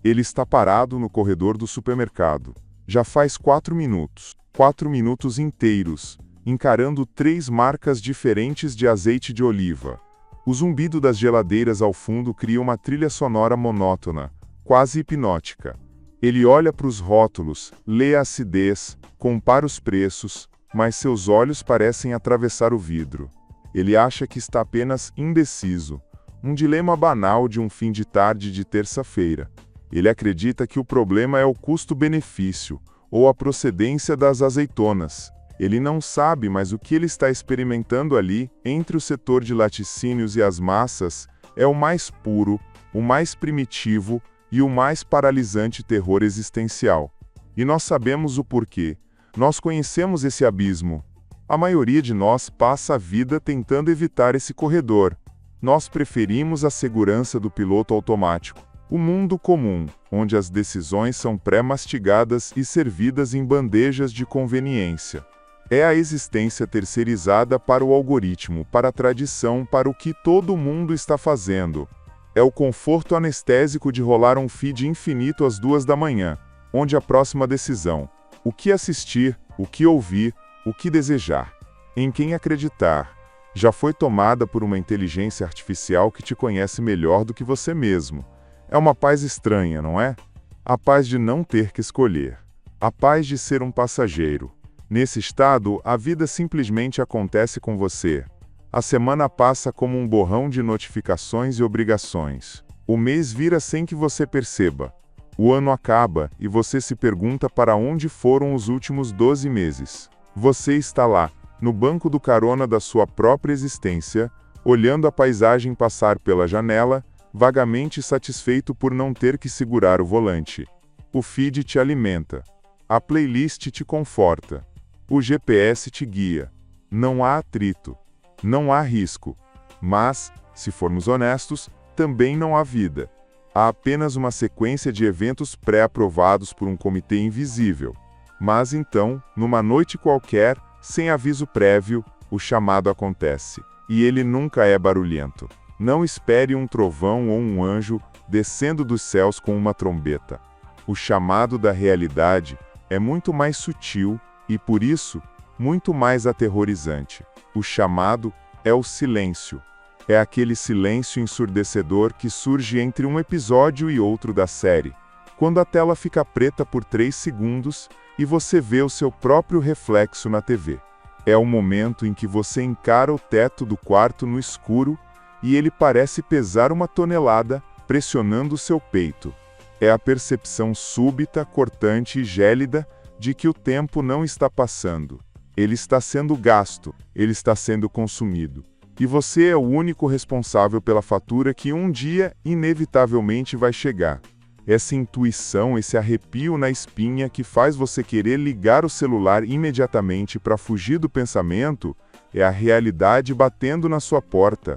Ele está parado no corredor do supermercado. Já faz 4 minutos. 4 minutos inteiros, encarando 3 marcas diferentes de azeite de oliva. O zumbido das geladeiras ao fundo cria uma trilha sonora monótona, quase hipnótica. Ele olha para os rótulos, lê a acidez, compara os preços, mas seus olhos parecem atravessar o vidro. Ele acha que está apenas indeciso. Um dilema banal de um fim de tarde de terça-feira. Ele acredita que o problema é o custo-benefício, ou a procedência das azeitonas. Ele não sabe, mas o que ele está experimentando ali, entre o setor de laticínios e as massas, é o mais puro, o mais primitivo e o mais paralisante terror existencial. E nós sabemos o porquê. Nós conhecemos esse abismo. A maioria de nós passa a vida tentando evitar esse corredor. Nós preferimos a segurança do piloto automático. O mundo comum, onde as decisões são pré-mastigadas e servidas em bandejas de conveniência. É a existência terceirizada para o algoritmo, para a tradição, para o que todo mundo está fazendo. É o conforto anestésico de rolar um feed infinito às 2 da manhã, onde a próxima decisão, o que assistir, o que ouvir, o que desejar, em quem acreditar, já foi tomada por uma inteligência artificial que te conhece melhor do que você mesmo. É uma paz estranha, não é? A paz de não ter que escolher. A paz de ser um passageiro. Nesse estado, a vida simplesmente acontece com você. A semana passa como um borrão de notificações e obrigações. O mês vira sem que você perceba. O ano acaba e você se pergunta para onde foram os últimos 12 meses. Você está lá, no banco do carona da sua própria existência, olhando a paisagem passar pela janela, vagamente satisfeito por não ter que segurar o volante. O feed te alimenta. A playlist te conforta. O GPS te guia. Não há atrito. Não há risco. Mas, se formos honestos, também não há vida. Há apenas uma sequência de eventos pré-aprovados por um comitê invisível. Mas então, numa noite qualquer, sem aviso prévio, o chamado acontece. E ele nunca é barulhento. Não espere um trovão ou um anjo descendo dos céus com uma trombeta. O chamado da realidade é muito mais sutil e, por isso, muito mais aterrorizante. O chamado é o silêncio. É aquele silêncio ensurdecedor que surge entre um episódio e outro da série, quando a tela fica preta por 3 segundos e você vê o seu próprio reflexo na TV. É o momento em que você encara o teto do quarto no escuro e ele parece pesar 1 tonelada, pressionando seu peito. É a percepção súbita, cortante e gélida de que o tempo não está passando. Ele está sendo gasto, ele está sendo consumido. E você é o único responsável pela fatura que um dia, inevitavelmente, vai chegar. Essa intuição, esse arrepio na espinha que faz você querer ligar o celular imediatamente para fugir do pensamento, é a realidade batendo na sua porta.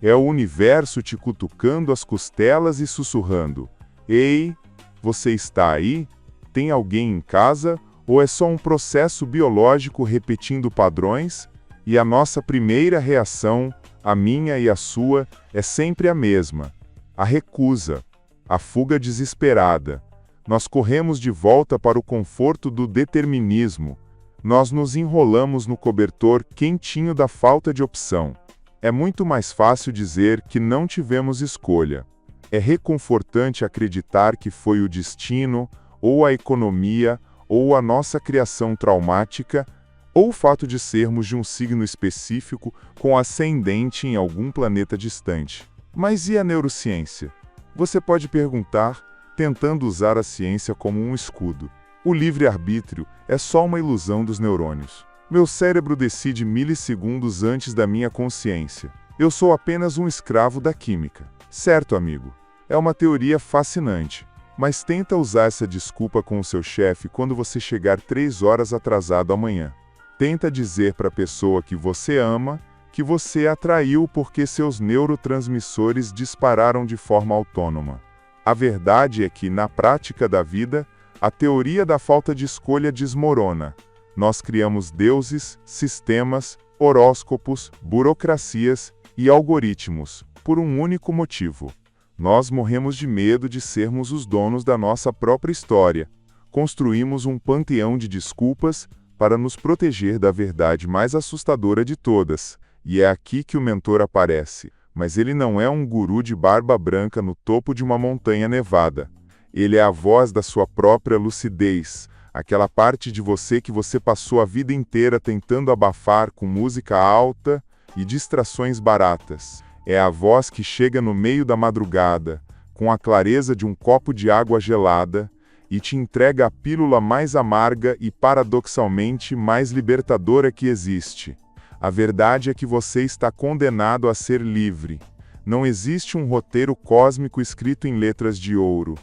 É o universo te cutucando as costelas e sussurrando: "Ei, você está aí? Tem alguém em casa? Ou é só um processo biológico repetindo padrões?" E a nossa primeira reação, a minha e a sua, é sempre a mesma: a recusa, a fuga desesperada. Nós corremos de volta para o conforto do determinismo. Nós nos enrolamos no cobertor quentinho da falta de opção. É muito mais fácil dizer que não tivemos escolha. É reconfortante acreditar que foi o destino, ou a economia, ou a nossa criação traumática, ou o fato de sermos de um signo específico com ascendente em algum planeta distante. Mas e a neurociência? Você pode perguntar, tentando usar a ciência como um escudo. O livre-arbítrio é só uma ilusão dos neurônios. Meu cérebro decide milissegundos antes da minha consciência. Eu sou apenas um escravo da química. Certo, amigo? É uma teoria fascinante. Mas tenta usar essa desculpa com o seu chefe quando você chegar 3 horas atrasado amanhã. Tenta dizer para a pessoa que você ama que você a atraiu porque seus neurotransmissores dispararam de forma autônoma. A verdade é que, na prática da vida, a teoria da falta de escolha desmorona. Nós criamos deuses, sistemas, horóscopos, burocracias e algoritmos, por um único motivo: Nós morremos de medo de sermos os donos da nossa própria história. Construímos um panteão de desculpas para nos proteger da verdade mais assustadora de todas. E é aqui que o mentor aparece. Mas ele não é um guru de barba branca no topo de uma montanha nevada. Ele é a voz da sua própria lucidez, aquela parte de você que você passou a vida inteira tentando abafar com música alta e distrações baratas. É a voz que chega no meio da madrugada, com a clareza de um copo de água gelada, e te entrega a pílula mais amarga e paradoxalmente mais libertadora que existe. A verdade é que você está condenado a ser livre. Não existe um roteiro cósmico escrito em letras de ouro.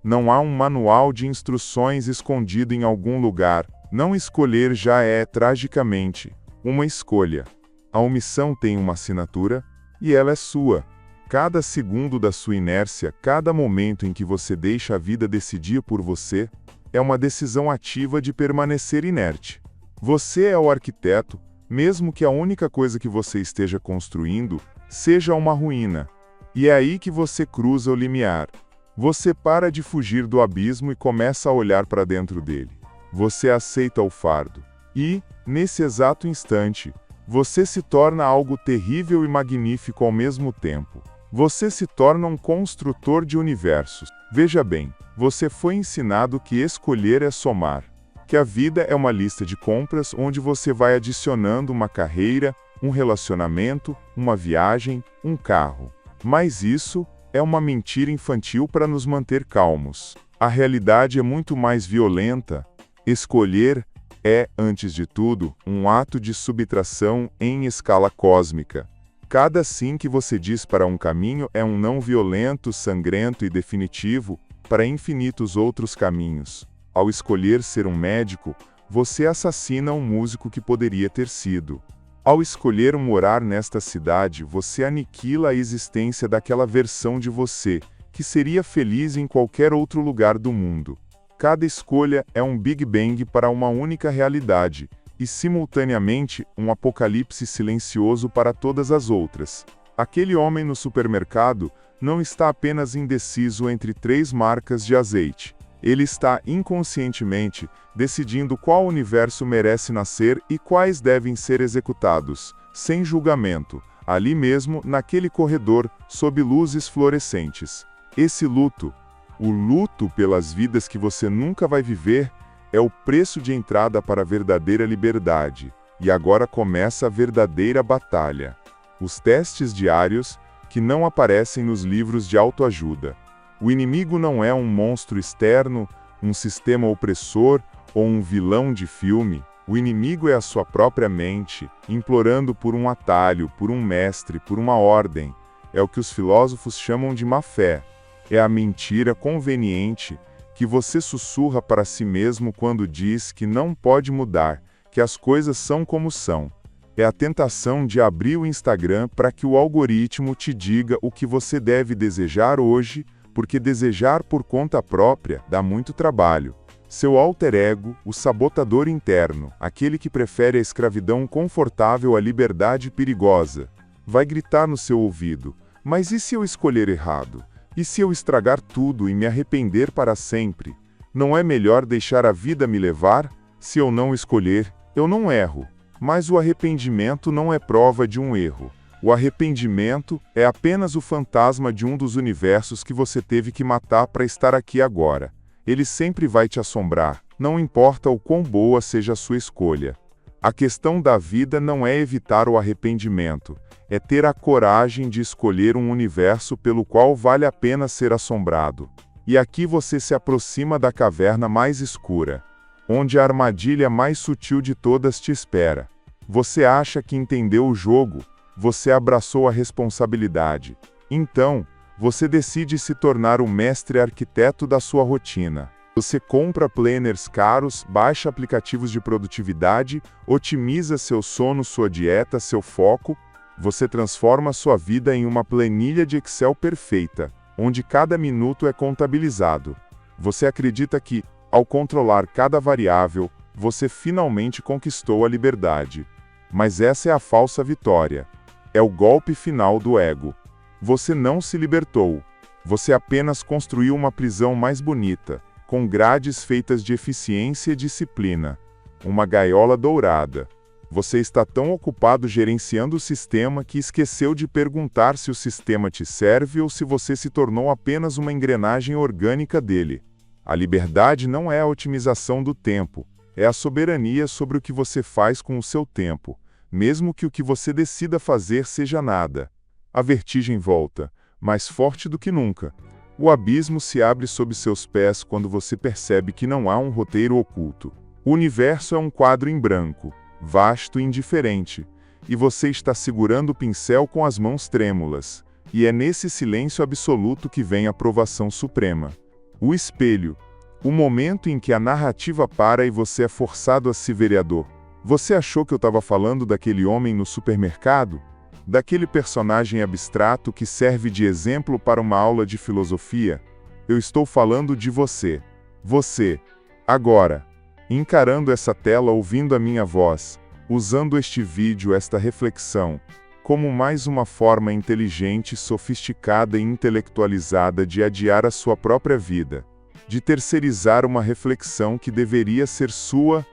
Não há um manual de instruções escondido em algum lugar. Não escolher já é, tragicamente, uma escolha. A omissão tem uma assinatura, e ela é sua. Cada segundo da sua inércia, cada momento em que você deixa a vida decidir por você, é uma decisão ativa de permanecer inerte. Você é o arquiteto, mesmo que a única coisa que você esteja construindo seja uma ruína. E é aí que você cruza o limiar. Você para de fugir do abismo e começa a olhar para dentro dele. Você aceita o fardo. E, nesse exato instante, você se torna algo terrível e magnífico ao mesmo tempo. Você se torna um construtor de universos. Veja bem, você foi ensinado que escolher é somar. Que a vida é uma lista de compras onde você vai adicionando uma carreira, um relacionamento, uma viagem, um carro. Mas isso é uma mentira infantil para nos manter calmos. A realidade é muito mais violenta. Escolher é, antes de tudo, um ato de subtração em escala cósmica. Cada sim que você diz para um caminho é um não violento, sangrento e definitivo para infinitos outros caminhos. Ao escolher ser um médico, você assassina um músico que poderia ter sido. Ao escolher morar nesta cidade, você aniquila a existência daquela versão de você, que seria feliz em qualquer outro lugar do mundo. Cada escolha é um Big Bang para uma única realidade, e simultaneamente um apocalipse silencioso para todas as outras. Aquele homem no supermercado não está apenas indeciso entre 3 marcas de azeite. Ele está inconscientemente decidindo qual universo merece nascer e quais devem ser executados, sem julgamento, ali mesmo, naquele corredor, sob luzes fluorescentes. Esse luto, o luto pelas vidas que você nunca vai viver, é o preço de entrada para a verdadeira liberdade. E agora começa a verdadeira batalha. Os testes diários, que não aparecem nos livros de autoajuda. O inimigo não é um monstro externo, um sistema opressor ou um vilão de filme. O inimigo é a sua própria mente, implorando por um atalho, por um mestre, por uma ordem. É o que os filósofos chamam de má fé. É a mentira conveniente que você sussurra para si mesmo quando diz que não pode mudar, que as coisas são como são. É a tentação de abrir o Instagram para que o algoritmo te diga o que você deve desejar hoje, porque desejar por conta própria dá muito trabalho. Seu alter ego, o sabotador interno, aquele que prefere a escravidão confortável à liberdade perigosa, vai gritar no seu ouvido: mas e se eu escolher errado? E se eu estragar tudo e me arrepender para sempre? Não é melhor deixar a vida me levar? Se eu não escolher, eu não erro. Mas o arrependimento não é prova de um erro. O arrependimento é apenas o fantasma de um dos universos que você teve que matar para estar aqui agora. Ele sempre vai te assombrar, não importa o quão boa seja a sua escolha. A questão da vida não é evitar o arrependimento, é ter a coragem de escolher um universo pelo qual vale a pena ser assombrado. E aqui você se aproxima da caverna mais escura, onde a armadilha mais sutil de todas te espera. Você acha que entendeu o jogo, você abraçou a responsabilidade. Então, você decide se tornar o mestre arquiteto da sua rotina. Você compra planners caros, baixa aplicativos de produtividade, otimiza seu sono, sua dieta, seu foco. Você transforma sua vida em uma planilha de Excel perfeita, onde cada minuto é contabilizado. Você acredita que, ao controlar cada variável, você finalmente conquistou a liberdade. Mas essa é a falsa vitória. É o golpe final do ego. Você não se libertou. Você apenas construiu uma prisão mais bonita, com grades feitas de eficiência e disciplina. Uma gaiola dourada. Você está tão ocupado gerenciando o sistema que esqueceu de perguntar se o sistema te serve ou se você se tornou apenas uma engrenagem orgânica dele. A liberdade não é a otimização do tempo, é a soberania sobre o que você faz com o seu tempo, mesmo que o que você decida fazer seja nada. A vertigem volta, mais forte do que nunca. O abismo se abre sob seus pés quando você percebe que não há um roteiro oculto. O universo é um quadro em branco, vasto e indiferente, e você está segurando o pincel com as mãos trêmulas, e é nesse silêncio absoluto que vem a aprovação suprema. O espelho. O momento em que a narrativa para e você é forçado a se vereador. Você achou que eu estava falando daquele homem no supermercado? Daquele personagem abstrato que serve de exemplo para uma aula de filosofia? Eu estou falando de você. Você. Agora. Encarando essa tela, ouvindo a minha voz, usando este vídeo, esta reflexão, como mais uma forma inteligente, sofisticada e intelectualizada de adiar a sua própria vida, de terceirizar uma reflexão que deveria ser sua,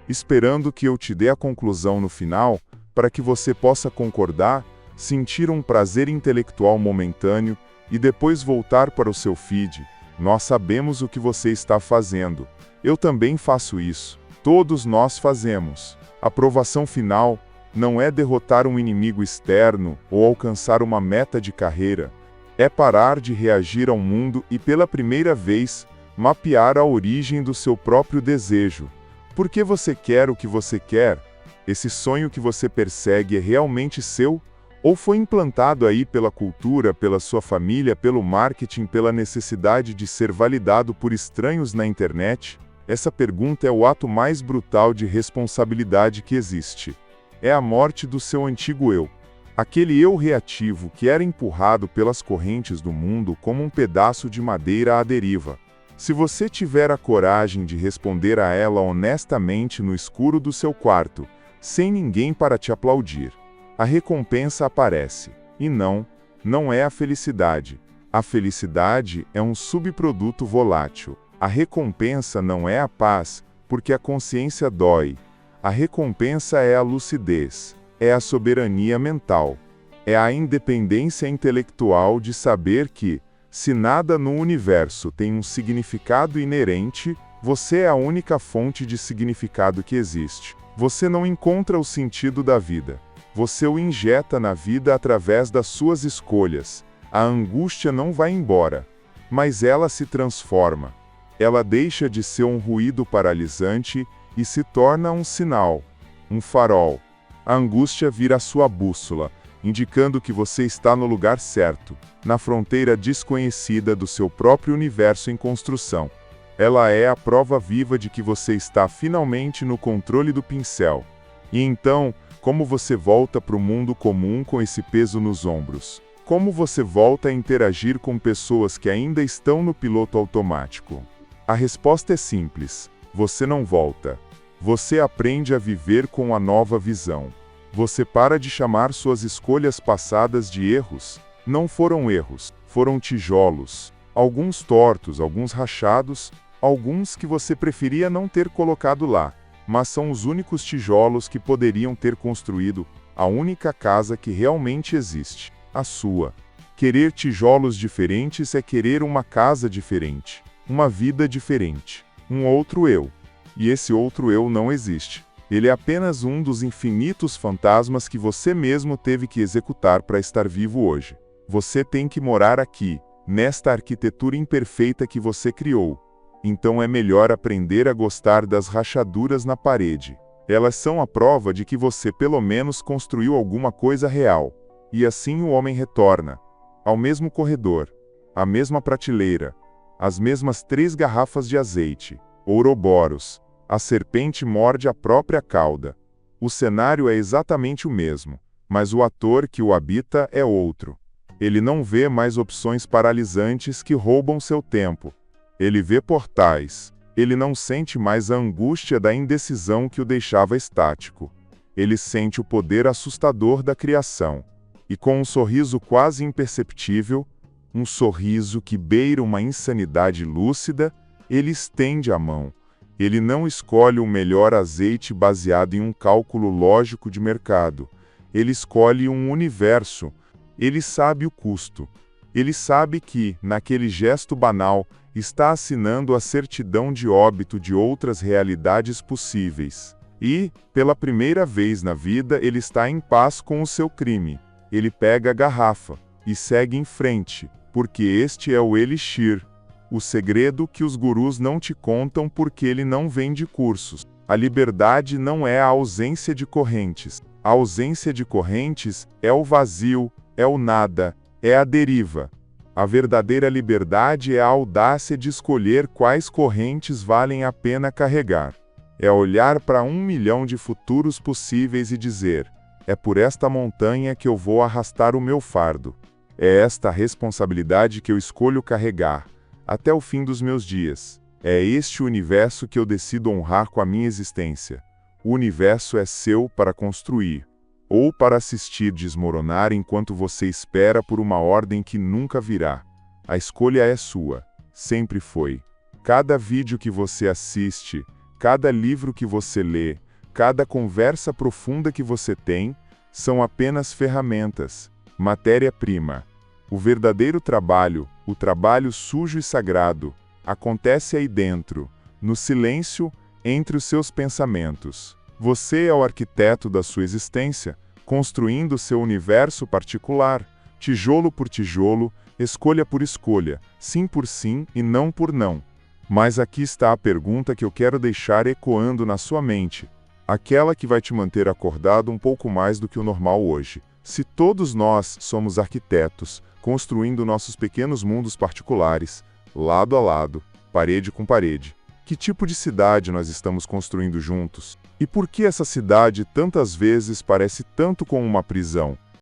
esperando que eu te dê a conclusão no final, para que você possa concordar, sentir um prazer intelectual momentâneo e depois voltar para o seu feed. Nós sabemos o que você está fazendo. Eu também faço isso. Todos nós fazemos. A aprovação final não é derrotar um inimigo externo ou alcançar uma meta de carreira. É parar de reagir ao mundo e, pela primeira vez, mapear a origem do seu próprio desejo. Por que você quer o que você quer? Esse sonho que você persegue é realmente seu? Ou foi implantado aí pela cultura, pela sua família, pelo marketing, pela necessidade de ser validado por estranhos na internet? Essa pergunta é o ato mais brutal de responsabilidade que existe. É a morte do seu antigo eu. Aquele eu reativo que era empurrado pelas correntes do mundo como um pedaço de madeira à deriva. Se você tiver a coragem de responder a ela honestamente no escuro do seu quarto, sem ninguém para te aplaudir, a recompensa aparece. E não é a felicidade. A felicidade é um subproduto volátil. A recompensa não é a paz, porque a consciência dói. A recompensa é a lucidez, é a soberania mental, é a independência intelectual de saber que, se nada no universo tem um significado inerente, você é a única fonte de significado que existe. Você não encontra o sentido da vida. Você o injeta na vida através das suas escolhas. A angústia não vai embora, mas ela se transforma. Ela deixa de ser um ruído paralisante e se torna um sinal, um farol. A angústia vira sua bússola, indicando que você está no lugar certo, na fronteira desconhecida do seu próprio universo em construção. Ela é a prova viva de que você está finalmente no controle do pincel. E então, como você volta para o mundo comum com esse peso nos ombros? Como você volta a interagir com pessoas que ainda estão no piloto automático? A resposta é simples: você não volta. Você aprende a viver com a nova visão. Você para de chamar suas escolhas passadas de erros. Não foram erros, foram tijolos. Alguns tortos, alguns rachados, alguns que você preferia não ter colocado lá. Mas são os únicos tijolos que poderiam ter construído a única casa que realmente existe, a sua. Querer tijolos diferentes é querer uma casa diferente. Uma vida diferente, um outro eu. E esse outro eu não existe. Ele é apenas um dos infinitos fantasmas que você mesmo teve que executar para estar vivo hoje. Você tem que morar aqui, nesta arquitetura imperfeita que você criou. Então é melhor aprender a gostar das rachaduras na parede. Elas são a prova de que você pelo menos construiu alguma coisa real. E assim o homem retorna ao mesmo corredor, à mesma prateleira, as mesmas 3 garrafas de azeite, Ouroboros. A serpente morde a própria cauda. O cenário é exatamente o mesmo, mas o ator que o habita é outro. Ele não vê mais opções paralisantes que roubam seu tempo. Ele vê portais. Ele não sente mais a angústia da indecisão que o deixava estático. Ele sente o poder assustador da criação. E com um sorriso quase imperceptível, um sorriso que beira uma insanidade lúcida, ele estende a mão. Ele não escolhe o melhor azeite baseado em um cálculo lógico de mercado. Ele escolhe um universo. Ele sabe o custo. Ele sabe que, naquele gesto banal, está assinando a certidão de óbito de outras realidades possíveis. E, pela primeira vez na vida, ele está em paz com o seu crime. Ele pega a garrafa e segue em frente, porque este é o elixir. O segredo que os gurus não te contam porque ele não vende cursos. A liberdade não é a ausência de correntes. A ausência de correntes é o vazio, é o nada, é a deriva. A verdadeira liberdade é a audácia de escolher quais correntes valem a pena carregar. É olhar para 1 milhão de futuros possíveis e dizer: é por esta montanha que eu vou arrastar o meu fardo. É esta responsabilidade que eu escolho carregar, até o fim dos meus dias. É este o universo que eu decido honrar com a minha existência. O universo é seu para construir, ou para assistir desmoronar enquanto você espera por uma ordem que nunca virá. A escolha é sua, sempre foi. Cada vídeo que você assiste, cada livro que você lê, cada conversa profunda que você tem, são apenas ferramentas, matéria-prima. O verdadeiro trabalho, o trabalho sujo e sagrado, acontece aí dentro, no silêncio, entre os seus pensamentos. Você é o arquiteto da sua existência, construindo seu universo particular, tijolo por tijolo, escolha por escolha, sim por sim e não por não. Mas aqui está a pergunta que eu quero deixar ecoando na sua mente, aquela que vai te manter acordado um pouco mais do que o normal hoje. Se todos nós somos arquitetos, construindo nossos pequenos mundos particulares, lado a lado, parede com parede, que tipo de cidade nós estamos construindo juntos? E por que essa cidade tantas vezes parece tanto com uma prisão?